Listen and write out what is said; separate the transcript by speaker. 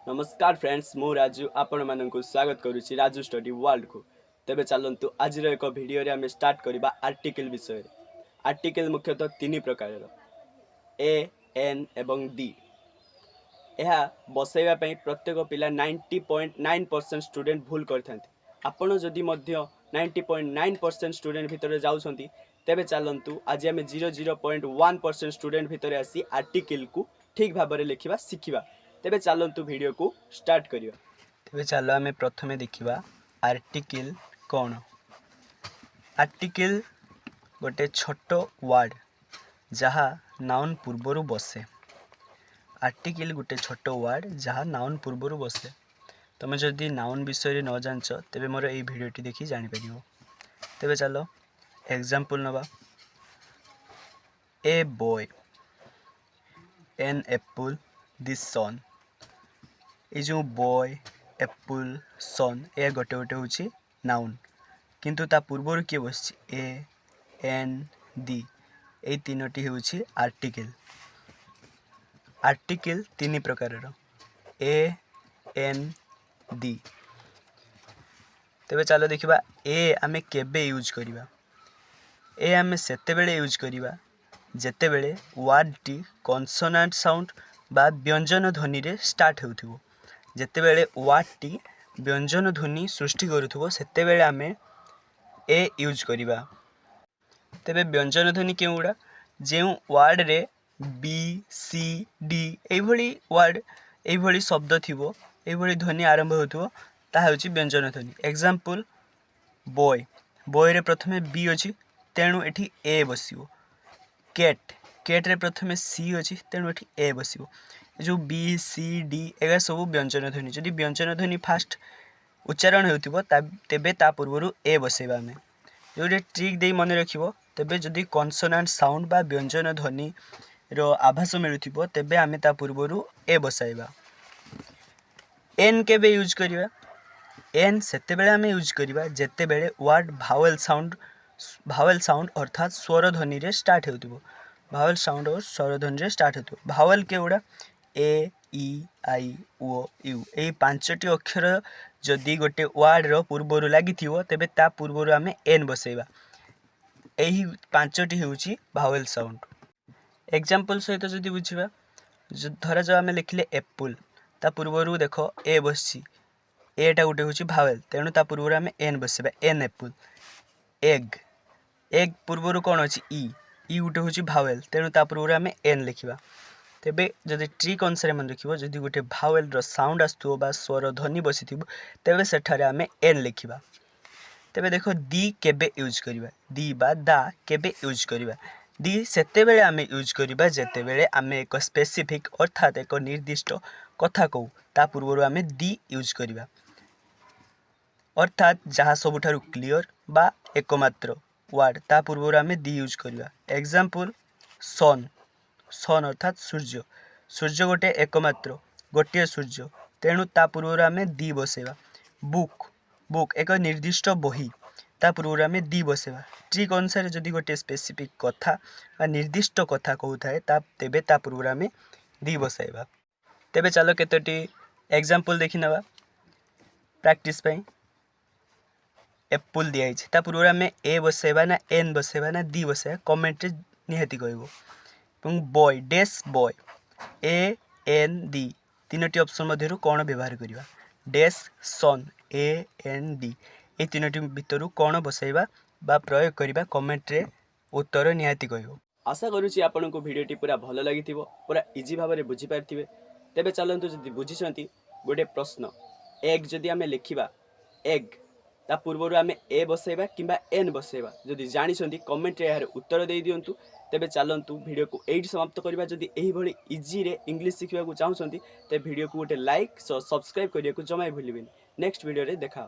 Speaker 1: नमस्कार फ्रेंड्स मु राजू आपण मानक स्वागत करुच्ची राजू स्टडी वर्ल्ड को। तेबे चलतु आज एक वीडियो रे आम स्टार्ट करबा आर्टिकल विषय। आर्टिकल मुख्यतः तीन प्रकार ए एन एवं डी। यह बसैवा प्रत्येक पिला 90.9% स्टूडेंट भूल करथांती। आपण जदि मध्य 90.9% स्टूडेंट भितर जाउछंती तेबे चलतु आज आम 0.1% स्टूडेंट भितर आसी आर्टिकल को ठीक भाव में लिखा शिखा। तेबे चलतु वीडियो को स्टार्ट करिया। तेबे चलो आम प्रथमे देखिबा आर्टिकल कौन। आर्टिकल गोटे छोट वर्ड जहाँ नाउन पूर्वर बसे। आर्टिकल गोटे छोट वर्ड जहाँ नाउन पूर्वर बसे। तुम जदि नाउन विषय न जानच तेबे मोर ये भिडियोटी देखि जानि परिबो। तेबे चलो एग्जांपल नबा। A boy, an apple, this sun. ये जो बॉय एप्पल सन ए गोटे गोटे हूँ नाउन, किंतु ता पूर्वर किए बस ए एन डी ये तीनोटी हूँ आर्टिकल। आर्टिकल तीन प्रकार ए एन डी। तेबे चलो देखिबा ए आमे केबे यूज करिबा। ए आमे सेते बेले यूज करिबा जेते बेले वर्ड टी कॉन्सोनेंट साउंड बा व्यंजन ध्वनि रे स्टार्ट होउथिबो। जेते बेले वर्ड टी व्यंजन ध्वनि सृष्टि करूथिबो सेते बेले आमे ए यूज करिबा। तेबे व्यंजन ध्वनि केउडा जेउ वर्ड रे बी सी डी एभली वर्ड एभली शब्द थिबो एभली ध्वनि आरंभ होउथिबो ता होउची व्यंजन ध्वनि। एग्जांपल बॉय, बॉय रे प्रथमे बी अछि तेणु एठी ए बसिबो। कैट, कैट रे प्रथमे सी अछि तेणु एठी ए बसिबो। जो बी सी डी एगा सब व्यंजन ध्वनि। जदि व्यंजन ध्वनि फास्ट उच्चारण होउथिबो तेबे ता पूर्वरु ए बसेबा। आमे जो ट्रिक दे मन रखिबो तेबे जदि कॉन्सोनेंट साउंड बा व्यंजन ध्वनि रो आभास मिलुथिबो तेबे आमे ता पूर्वरु ए बसाइबा। एन केबे यूज करिबा। एन सेते बेले आमे यूज करिबा जेते बेले वर्ड भावेल साउंड अर्थात स्वर ध्वनि रे स्टार्ट होउथिबो। भावेल साउंड और स्वर ध्वनि रे स्टार्ट होउथिबो। भावेल केउडा A E I O U ए पांचटी अक्षर जदि गोटे वर्ड रो पूर्वरु लागिथिबो तेबे ता पूर्वरु आमे एन बसेबा। एही पांचटी होउची भावेल साउंड। एग्जांपल सहित जदि बुझिबा धरा जो आमे लिखले एप्पल ता पूर्वरु देखो ए बसची एटा गोटे होउची भावेल तेणु ता पूर्वरु आमे एन बसेबा एन एप्पल। एग, एग पूर्वरु कोन अछि ई गोटे होउची भावेल तेणु ता पूर्वरु आमे एन लिखिबा। तेबे जदि ट्रिक अनुसार मन रखिबो जदि गोटे भावेल रो साउंड आस्तुओ बा स्वर ध्वनि बसिथिबो तेबे सेठारे आमे एन लिखिबा। तेबे देखो दी केबे यूज करिबा। दी बा दा केबे यूज करिबा। दी सेते बेले आमे यूज करिबा जेते बेले आमे एक स्पेसिफिक अर्थात एक निर्दिष्ट कथा कहू ता पूर्वरु आमे दी यूज करिबा। अर्थात जहाँ सबुठारु क्लियर बा एकमात्र वर्ड ता पूर्वरु आमे दी यूज करिबा। एग्जांपल सन, सन अर्थात सूर्य, सूर्य गोटे एकमात्र गोटे सूर्य तेणु ता पूर्वरु आमे दी बसेबा। बुक, बुक एक निर्दिष्ट बही ता पूर्वरु आमे दी बसेबा। ट्रिक अनुसार जदि गोटे स्पेसिफिक कथा बा निर्दिष्ट कथा कहू थाए ता तेबे ता पूर्वरु आमे दी बसाइबा। तेबे चलो केतोटी एग्जांपल देखि नबा प्रैक्टिस पई। एप्पल दिया ता पूर्वरु आमे ए बसाइबा ना एन बसाइबा ना दी बसाइबा कमेंट रे निहाती कहइबो। এবং boy dash boy a an the तीनोटी ऑप्शन मध्यरु कोन व्यवहार करिबा। Dash sun a an the ए तीनोटी भितरु कोन बसाइबा बा प्रयोग करिबा कमेंट रे उत्तर निहाती कहइबो। आशा करूची आपनको वीडियोटी पूरा भलो लागिथिबो पूरा इजी भाबरे बुझी पारथिबे। तेबे चलंतु जदि बुझिसंती गोटे प्रश्न एग जदि आमे लिखिबा एग ता पूर्वरु आमे ए बसाइबा किंबा एन बसाइबा जदि जानिसंती कमेंट रे यार उत्तर देई दियंतु। तेबे चलंतु वीडियो को एइट समाप्त करिबा। जदि एही भली इजी रे इंग्लिश शिखिबा को चाहउसंती ते वीडियो को गोटे लाइक सब्सक्राइब करिया को जमाई भूलिबेनी। नेक्स्ट वीडियो रे देखा।